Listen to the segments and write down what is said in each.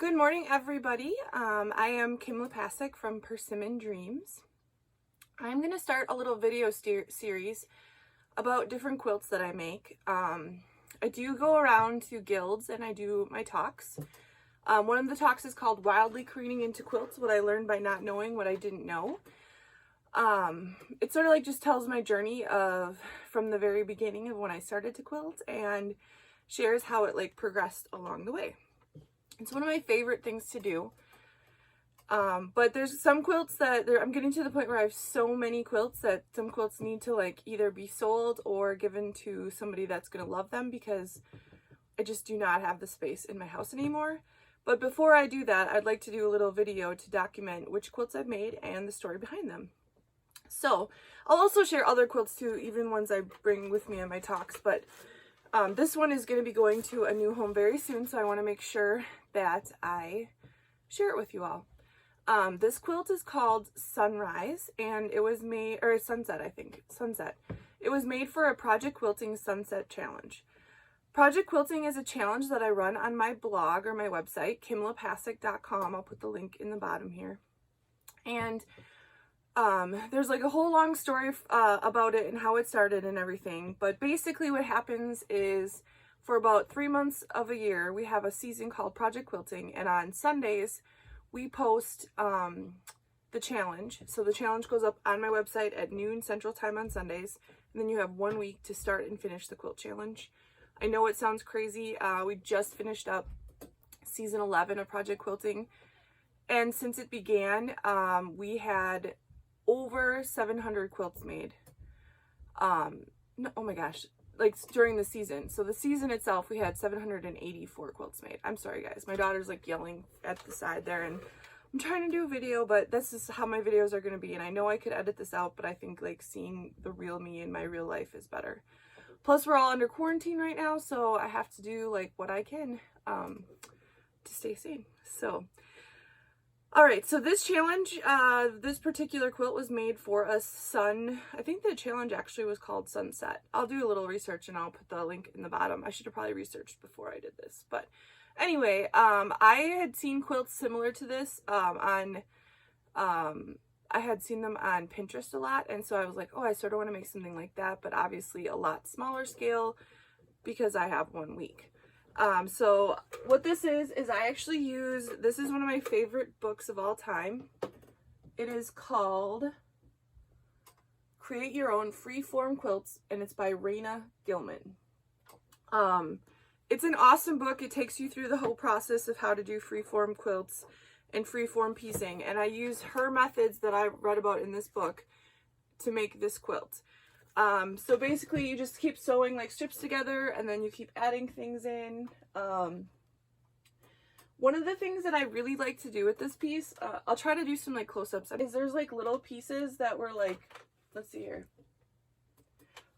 Good morning, everybody. I am Kim Lapacek from Persimmon Dreams. I'm going to start a little video series about different quilts that I make. I do go around to guilds and I do my talks. One of the talks is called Wildly Careening into Quilts, What I Learned by Not Knowing What I Didn't Know. It sort of like just tells my journey from the very beginning of when I started to quilt and shares how it like progressed along the way. It's one of my favorite things to do. But there's some quilts that I'm getting to the point where I have so many quilts that some quilts need to like either be sold or given to somebody that's going to love them, because I just do not have the space in my house anymore. But before I do that, I'd like to do a little video to document which quilts I've made and the story behind them. So I'll also share other quilts too, even ones I bring with me in my talks, but this one is going to be going to a new home very soon, so I want to make sure that I share it with you all. This quilt is called Sunrise, and it was made, or Sunset, I think, Sunset. It was made for a Project Quilting Sunset Challenge. Project Quilting is a challenge that I run on my blog or my website, kimlapacek.com. I'll put the link in the bottom here. And there's like a whole long story about it and how it started and everything. But basically what happens is for about 3 months of a year, we have a season called Project Quilting. And on Sundays, we post the challenge. So the challenge goes up on my website at noon Central Time on Sundays. And then you have 1 week to start and finish the quilt challenge. I know it sounds crazy. We just finished up season 11 of Project Quilting. And since it began, we had over 700 quilts made. No, oh my gosh, like during the season. So the season itself, we had 784 quilts made. I'm sorry guys, my daughter's like yelling at the side there, and I'm trying to do a video, but this is how my videos are going to be. And I know I could edit this out, but I think like seeing the real me in my real life is better. Plus we're all under quarantine right now, so I have to do like what I can to stay sane. So all right, so this challenge, this particular quilt was made for a I think the challenge actually was called Sunset. I'll do a little research and I'll put the link in the bottom. I should have probably researched before I did this. But anyway, I had seen quilts similar to this I had seen them on Pinterest a lot. And so I was like, oh, I sort of want to make something like that, but obviously a lot smaller scale because I have 1 week. So what this is I actually use, this is one of my favorite books of all time. It is called Create Your Own Freeform Quilts, and it's by Raina Gilman. It's an awesome book. It takes you through the whole process of how to do freeform quilts and freeform piecing. And I use her methods that I read about in this book to make this quilt. So basically you just keep sewing like strips together and then you keep adding things in. One of the things that I really like to do with this piece, I'll try to do some like close-ups, is there's like little pieces that were like, let's see here.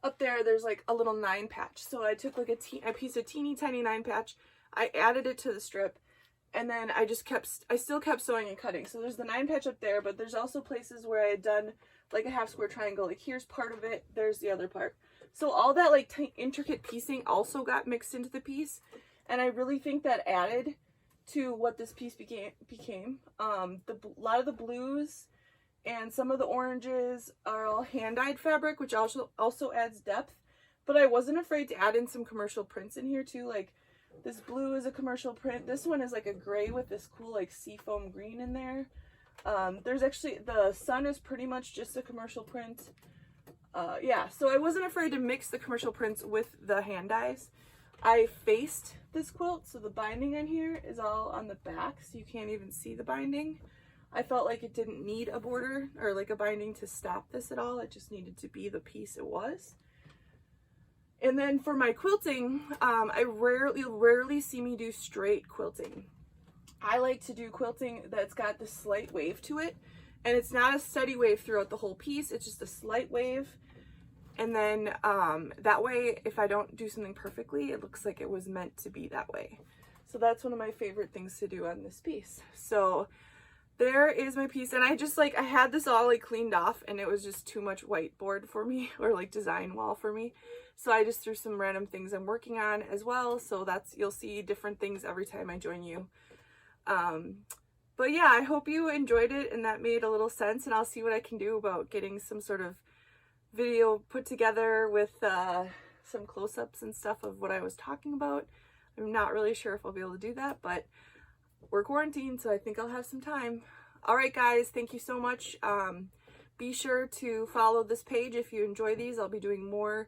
Up there's like a little 9 patch. So I took like a piece of teeny tiny 9 patch, I added it to the strip, and then I still kept sewing and cutting. So there's the 9 patch up there, but there's also places where I had done like a half square triangle, like here's part of it, there's the other part. So all that like intricate piecing also got mixed into the piece, and I really think that added to what this piece became. A lot of the blues and some of the oranges are all hand-dyed fabric, which also adds depth, but I wasn't afraid to add in some commercial prints in here too. Like this blue is a commercial print, this one is like a gray with this cool like seafoam green in there. There's actually, the sun is pretty much just a commercial print. Yeah, so I wasn't afraid to mix the commercial prints with the hand dyes. I faced this quilt, so the binding on here is all on the back, so you can't even see the binding. I felt like it didn't need a border or like a binding to stop this at all. It just needed to be the piece it was. And then for my quilting, I rarely see me do straight quilting. I like to do quilting that's got the slight wave to it, and it's not a steady wave throughout the whole piece, it's just a slight wave. And then that way, if I don't do something perfectly, it looks like it was meant to be that way. So that's one of my favorite things to do on this piece. So there is my piece, and I just like, I had this all like cleaned off and it was just too much whiteboard for me, or like design wall for me. So I just threw some random things I'm working on as well. So that's, you'll see different things every time I join you. But yeah, I hope you enjoyed it and that made a little sense, and I'll see what I can do about getting some sort of video put together with some close-ups and stuff of what I was talking about. I'm not really sure if I'll be able to do that, but we're quarantined, so I think I'll have some time. All right, guys, thank you so much. Be sure to follow this page if you enjoy these. I'll be doing more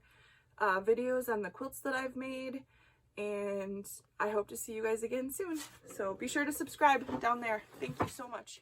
videos on the quilts that I've made, and I hope to see you guys again soon. So be sure to subscribe down there. Thank you so much.